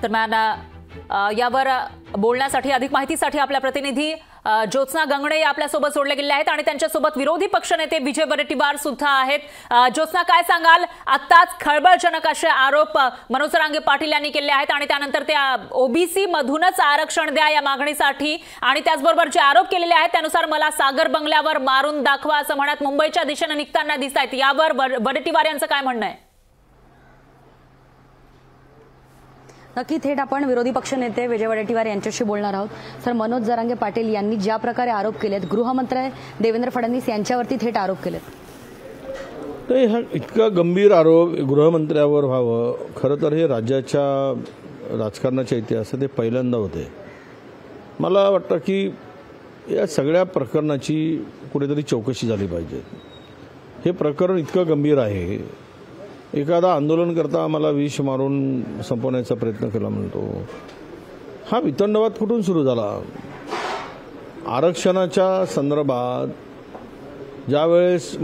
दरम्यान यावर बोलण्यासाठी अधिक माहितीसाठी आपल्या प्रतिनिधी ज्योत्स्ना गंगणे आपल्यासोबत जोडले गेले आहेत आणि त्यांच्यासोबत विरोधी पक्षनेते विजय वडेट्टीवार सुद्धा आहेत। ज्योत्स्ना, काय सांगाल? आत्ताच खळबळजनक असे आरोप मनोज जरांगे पाटील यांनी केले आहेत आणि त्यानंतर ते ओबीसी मधूनच आरक्षण द्या या मागणीसाठी आणि त्याचबरोबर जे आरोप केलेले आहेत त्यानुसार मला सागर बंगल्यावर मारून दाखवा असं म्हणत मुंबईच्या दिशेने निघताना दिसत आहेत। यावर वडेट्टीवार यांचं काय म्हणणं आहे? नक्की थेट आपण विरोधी पक्षनेते विजय वडेट्टीवार यांच्याशी बोलणार आहोत। सर, मनोज जरांगे पाटील यांनी ज्या प्रकारे आरोप केलेत, गृहमंत्री देवेंद्र फडणवीस यांच्यावरती थेट आरोप केलेत। हा इतका गंभीर आरोप गृहमंत्र्यावर व्हावं, खरं तर हे राज्याच्या राजकारणाच्या इतिहासात ते पहिल्यांदा होते। मला वाटतं की या सगळ्या प्रकरणाची कुठेतरी चौकशी झाली पाहिजे। हे प्रकरण इतकं गंभीर आहे, एखादा आंदोलनकर्ता मला विष मारून संपवण्याचा प्रयत्न केला म्हणतो। हा वितंडवाद कुठून सुरू झाला? आरक्षणाच्या संदर्भात ज्यावेळेस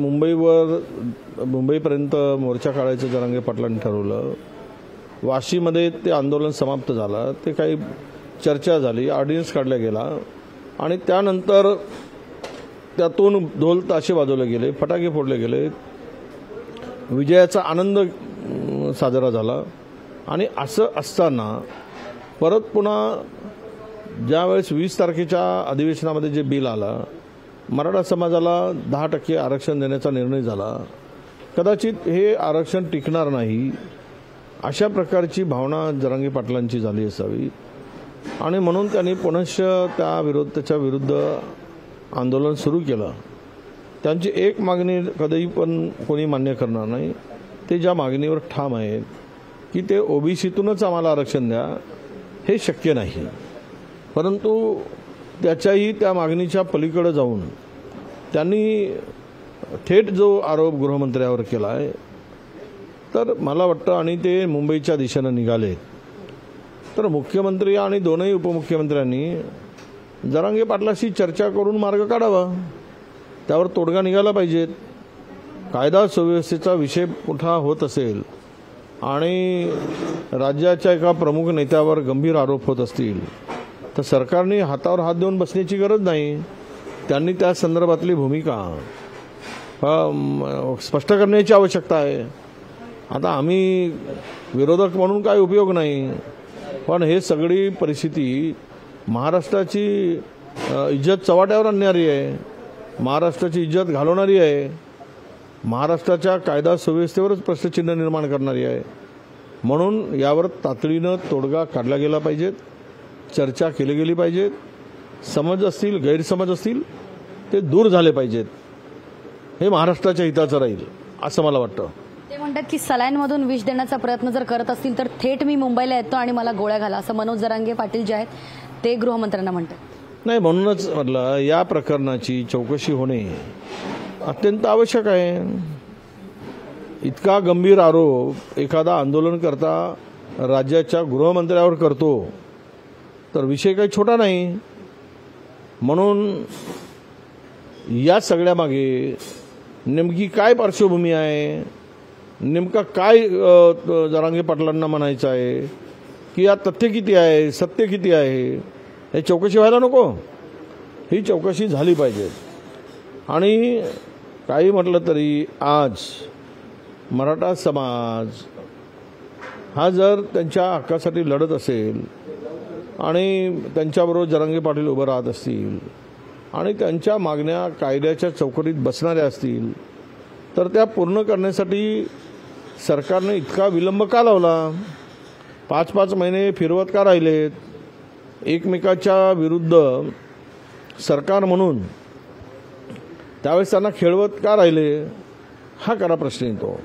मुंबईपर्यंत मोर्चा काढायचं जरांगे पाटलांनी ठरवलं, वाशीमध्ये ते आंदोलन समाप्त झालं, ते काही चर्चा झाली, ऑर्डिनन्स काढला गेला आणि त्यानंतर त्यातून ढोल ताशे वाजवले गेले, फटाके फोडले गेले, विजयाचा आनंद साजरा झाला। आणि असं असताना परत पुन्हा ज्यावेळेस 20 तारखेच्या अधिवेशनामध्ये जे बिल आलं, मराठा समाजाला 10% आरक्षण देण्याचा निर्णय झाला, कदाचित हे आरक्षण टिकणार नाही अशा प्रकारची भावना जरांगे पाटलांची झाली असावी आणि म्हणून त्यांनी पुनश्च त्याच्या विरुद्ध आंदोलन सुरू केलं। त्यांची एक मागणी कधीही पण कोणी मान्य करणार नाही। ते ज्या मागणीवर ठाम आहेत की ते ओबीसीतूनच आम्हाला आरक्षण द्या, हे शक्य नाही। परंतु त्या मागणीच्या पलीकडे जाऊन त्यांनी थेट जो आरोप गृहमंत्र्यावर केला आहे, तर मला वाटतं आणि ते मुंबईच्या दिशेने निघाले, तर मुख्यमंत्री आणि दोनही उपमुख्यमंत्र्यांनी जरांगे पाटलाशी चर्चा करून मार्ग काढावा, त्यावर तोडगा निघाला पाहिजे। कायदा सुव्यवस्थेचा विषय मोठा होत असेल आणि राज्याच्या एका प्रमुख नेत्यावर गंभीर आरोप होत असतील तर सरकारने हातावर हात देऊन बसण्याची गरज नाही। त्यांनी त्या संदर्भातली भूमिका स्पष्ट करण्याची आवश्यकता आहे। आता आम्ही विरोधक म्हणून काय उपयोग नाही, पण हे सगळी परिस्थिती महाराष्ट्राची इज्जत चव्हाट्यावर आणणारी आहे, महाराष्ट्राची इज्जत घालवणारी आहे, महाराष्ट्राच्या कायदा सुव्यवस्थेवरच प्रश्नचिन्ह निर्माण करणारी आहे। म्हणून यावर तातडीनं तोडगा काढला गेला पाहिजे, चर्चा केली गेली पाहिजे, समज असतील गैरसमज असतील ते दूर झाले पाहिजेत। हे महाराष्ट्राच्या हिताचं राहील असं मला वाटतं। ते म्हणतात की सलाईनमधून विष देण्याचा प्रयत्न जर करत असतील तर थेट मी मुंबईला येतो आणि मला गोळ्या घाला, असं मनोज जरांगे पाटील जे आहेत ते गृहमंत्र्यांना म्हणतात। नाही, म्हणूनच म्हटलं या प्रकरणाची चौकशी होणे अत्यंत आवश्यक आहे। इतका गंभीर आरोप एखादा आंदोलनकर्ता राज्याच्या गृहमंत्र्यावर करतो तर विषय काही छोटा नाही। म्हणून या सगळ्या मागे नेमकी काय पार्श्वभूमी आहे, नेमका काय जरांगे पाटलांना म्हणायचं आहे की या तथ्य किती आहे, सत्य किती आहे, हे चौकशी व्हायला नको? ही चौकशी झाली पाहिजे। आणि काही म्हटलं तरी आज मराठा समाज हा जर त्यांच्या हक्कासाठी लढत असेल आणि त्यांच्याबरोबर जरांगे पाटील उभं राहत असतील आणि त्यांच्या मागण्या कायद्याच्या चौकटीत बसणाऱ्या असतील तर त्या पूर्ण करण्यासाठी सरकारने इतका विलंब का लावला? 5-5 महिने फिरवत का राहिलेत? एकमेकाच्या विरुद्ध सरकार म्हणून त्यावेळेस त्यांना खेळवत का राहिले? हा खरा प्रश्न येतो।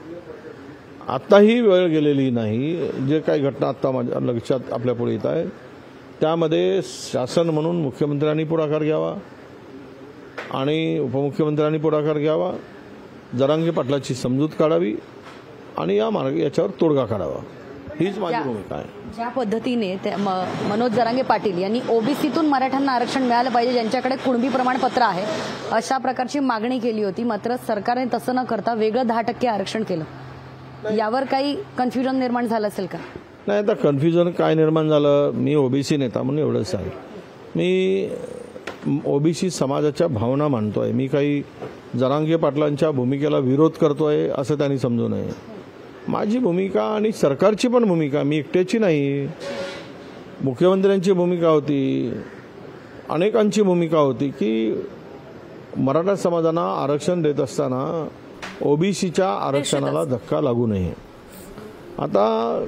आत्ताही वेळ गेलेली नाही। जे काही घटना आत्ता माझ्या लक्षात आपल्या पुढे येत आहे त्यामध्ये शासन म्हणून मुख्यमंत्र्यांनी पुढाकार घ्यावा आणि उपमुख्यमंत्र्यांनी पुढाकार घ्यावा, जरांगे पाटलाची समजूत काढावी आणि याच्यावर तोडगा काढावा, हीच माझी भूमिका आहे। ज्या पद्धतीने मनोज जरांगे पाटील यांनी ओबीसीतून मराठ्यांना आरक्षण मिळालं पाहिजे, ज्यांच्याकडे कुणबी प्रमाणपत्र आहे, अशा प्रकारची मागणी केली होती, मात्र सरकारने तसं न करता वेगळं 10% आरक्षण केलं। यावर काही कन्फ्युजन निर्माण झालं असेल का? नाही, आता कन्फ्युजन काय निर्माण झालं, मी ओबीसी नेता म्हणून एवढंच सांगेन. मी ओबीसी समाजाच्या भावना मांडतोय. मी काही जरांगे पाटलांच्या भूमिकेला विरोध करतोय असं त्यांनी समजू नये. माझी भूमिका आणि सरकारची पण भूमिका, मी एकट्याची नाही, मुख्यमंत्र्यांची भूमिका होती, अनेकांची भूमिका होती की मराठा समाजाला आरक्षण देत असताना ओबीसीच्या आरक्षणाला धक्का लागू नये. आता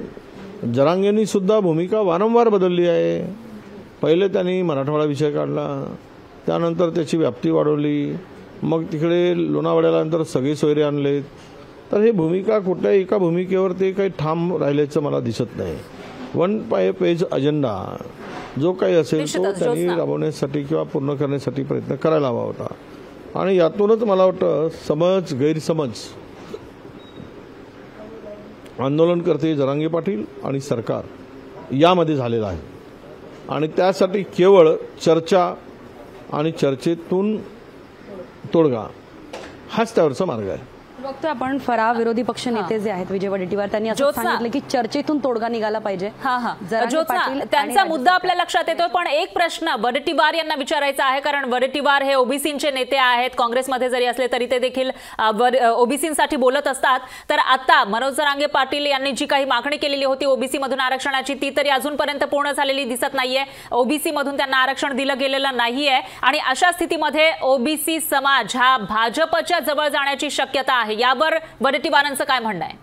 जरांगेंनी सुद्धा भूमिका वारंवार बदलली आहे. पहिले त्यांनी मराठवाडा विषय काढला, त्यानंतर त्याची व्याप्ती वाढवली, मग तिकडे लोणावळ्यानंतर सगळे सोयरे आणले. तर हे भूमिका कुठल्याही एका भूमिकेवर ते काही ठाम राहिल्याचं मला दिसत नाही. वन पेज अजेंडा जो काही असेल तो त्यांनी राबवण्यासाठी किंवा पूर्ण करण्यासाठी प्रयत्न करायला हवा होता. आणि यातूनच मला वाटतं गैरसमज आंदोलनकर्ते जरांगे पाटील आणि सरकार यामध्ये झालेला आहे. आणि त्यासाठी केवळ चर्चा आणि चर्चेतून तोडगा हाच त्यावरचा मार्ग आहे. बघतोय आपण फराह विरोधी पक्ष नेते जे आहेत विजय वडेट्टीवार, त्यांनी असं सांगितलं की चर्चेतून तोडगा निघाला पाहिजे. त्यांचा मुद्दा आपल्या लक्षात येतोय, पण एक प्रश्न वडेट्टीवार यांना विचारायचा आहे, कारण वडेट्टीवार हे ओबीसीचे नेते आहेत, काँग्रेसमध्ये जरी असले तरी ते देखील ओबीसीसाठी बोलत असतात. तर आता मनोज जरांगे पाटील यांनी जी काही मागणी केलेली होती ओबीसी मधून आरक्षणाची, ती तरी अजूनपर्यंत पूर्ण झालेली दिसत नाहीये. ओबीसी मधून त्यांना आरक्षण दिलं गेलेलं नाहीये आणि अशा स्थितीमध्ये ओबीसी समाज हा भाजपच्या जवळ जाण्याची शक्यता आहे. यावर वडेट्टीवारांचं काय म्हणणं आहे?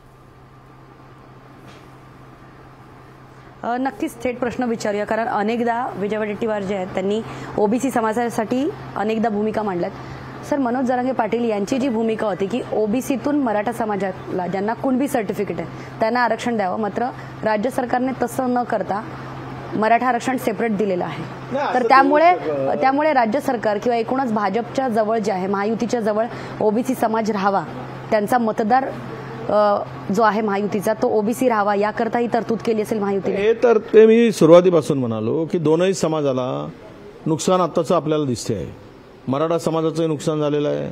नक्कीच थेट प्रश्न विचारूया, कारण अनेकदा विजय वडेट्टीवार जे आहेत त्यांनी ओबीसी समाजासाठी अनेकदा भूमिका मांडल्यात. सर, मनोज जरांगे पाटील यांची जी भूमिका होती की ओबीसीतून मराठा समाजाला ज्यांना कुणबी सर्टिफिकेट आहे त्यांना आरक्षण द्यावं, मात्र राज्य सरकारने तसं न करता मराठा आरक्षण सेपरेट दिलेलं आहे. तर त्यामुळे राज्य सरकार किंवा एकूणच भाजपच्या जवळ जे आहे, महायुतीच्या जवळ ओबीसी समाज राहावा, त्यांचा मतदार जो आहे महायुतीचा तो ओबीसी राहावा, याकरता ही तरतूद केली असेल महायुतीने. हे तर ते मी सुरुवातीपासून म्हणालो की दोनही समाजाला नुकसान आत्ताचं आपल्याला दिसते आहे. मराठा समाजाचंही नुकसान झालेलं आहे,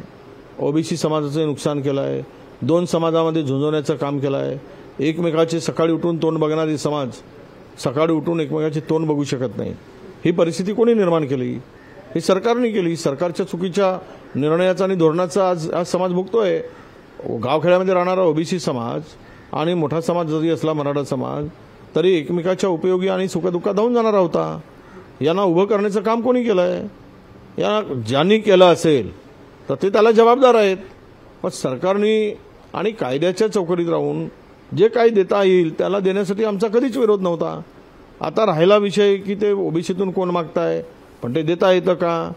ओबीसी समाजाचंही नुकसान केलं आहे. दोन समाजामध्ये झुंजवण्याचं काम केलं आहे. एकमेकाचे सकाळी उठून तोंड बघणारी समाज सकाळी उठून एकमेकाचे तोंड बघू शकत नाही. ही परिस्थिती कोणी निर्माण केली? ही सरकारने केली. सरकारच्या चुकीच्या निर्णयाचा आणि धोरणाचा आज समाज भोगतोय. गावखेड्यामध्ये राहणारा ओबीसी समाज आणि मोठा समाज जरी असला मराठा समाज तरी एकमेकाच्या उपयोगी आणि सुखदुःखात धावून जाणारा होता. यांना उभं करण्याचं काम कोणी केलंय? या ज्यांनी केलं असेल तर ते त्याला जबाबदार आहेत. पण सरकारने आणि कायद्याच्या चौकटीत राहून जे काही देता येईल त्याला देण्यासाठी आमचा कधीच विरोध नव्हता. आता राहिला विषय की ते ओबीसीतून कोण मागताय, पण ते देता येतं का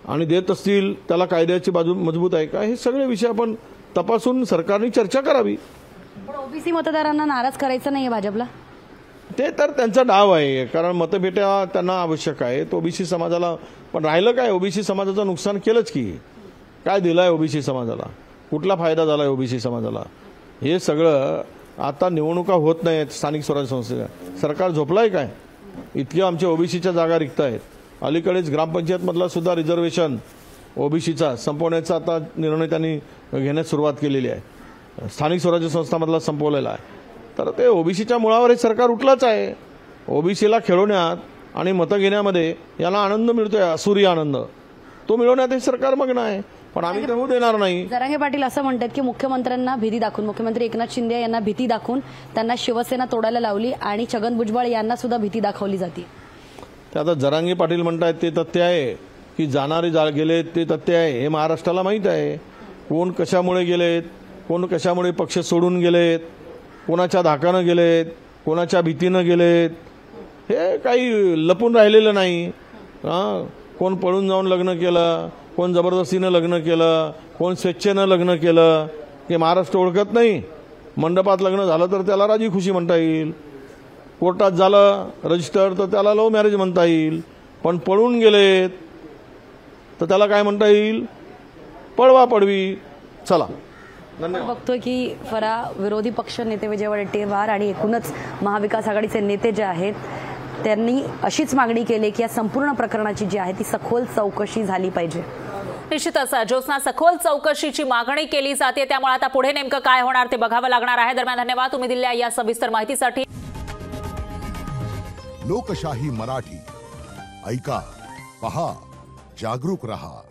आणि देत असतील त्याला कायद्याची बाजू मजबूत आहे का, हे सगळे विषय आपण तपासून सरकारने चर्चा करावी. पण ओबीसी मतदारांना नाराज करायचं नाहीये भाजपला, ते तर त्यांचा डाव आहे, कारण मतपेट्या त्यांना आवश्यक आहेत ओबीसी समाजाला. पण राहिलं काय, ओबीसी समाजाचं नुकसान केलंच की. काय दिलंय ओबीसी समाजाला, कुठला फायदा झालाय ओबीसी समाजाला? हे सगळं आता निवडणुका होत नाहीत स्थानिक स्वराज्य संस्थेच्या, सरकार झोपलाय काय? इतक्या आमच्या ओबीसीच्या जागा रिक्त आहेत. अलीकडेच ग्रामपंचायतमधला सुद्धा रिझर्वेशन ओबीसीचा संपवण्याचा आता निर्णय त्यांनी घेण्यास सुरुवात केलेली आहे. स्थानिक स्वराज्य संस्थांमधला संपवलेला आहे. तर ते ओबीसीच्या मुळावर हे सरकार उठलंच आहे. ओबीसीला खेळवण्यात आणि मतं घेण्यामध्ये याला आनंद मिळतोय, असुरी आनंद, तो मिळवण्यात हे सरकार मग्न आहे. पण आम्ही ते होऊ देणार नाही. जरांगे पाटील असं म्हणतात की मुख्यमंत्र्यांना भीती दाखवून, मुख्यमंत्री एकनाथ शिंदे यांना भीती दाखवून त्यांना शिवसेना तोडायला लावली आणि छगन भुजबळ यांना सुद्धा भीती दाखवली जाते. ते आता जरांगे पाटील म्हणतायत ते तथ्य आहे की जाणारे गेलेत ते तथ्य आहे. हे महाराष्ट्राला माहीत आहे. कोण कशामुळे गेलेत, कोण कशामुळे पक्ष सोडून गेलेत, कोणाच्या धाकानं गेलेत, कोणाच्या भीतीनं गेलेत, हे काही लपून राहिलेलं नाही. कोण पळून जाऊन लग्न केलं, कोण जबरदस्तीनं लग्न केलं, कोण स्वेच्छेनं लग्न केलं, हे महाराष्ट्र ओळखत नाही. मंडपात लग्न झालं तर त्याला राजी खुशी म्हणता येईल, कोर्टात झालं रजिस्टर तर त्याला लव्ह मॅरेज म्हणता येईल. पण पळून गेलेत तर त्याला काय म्हणता येईल? पळवा पळवी. चला, बघतोय की फराह विरोधी पक्ष नेते विजय वडेट्टीवार आणि एकूणच महाविकास आघाडीचे नेते जे आहेत त्यांनी अशीच मागणी केली की या संपूर्ण प्रकरणाची जी आहे ती सखोल चौकशी झाली पाहिजे. निश्चितच ज्योत्स्ना, सखोल चौकशीची मागणी केली जाते, त्यामुळे आता पुढे नेमकं काय होणार ते बघावं लागणार आहे. दरम्यान धन्यवाद तुम्ही दिलेल्या या सविस्तर माहितीसाठी. लोकशाही मराठी ऐका, पहा, जागरूक रहा.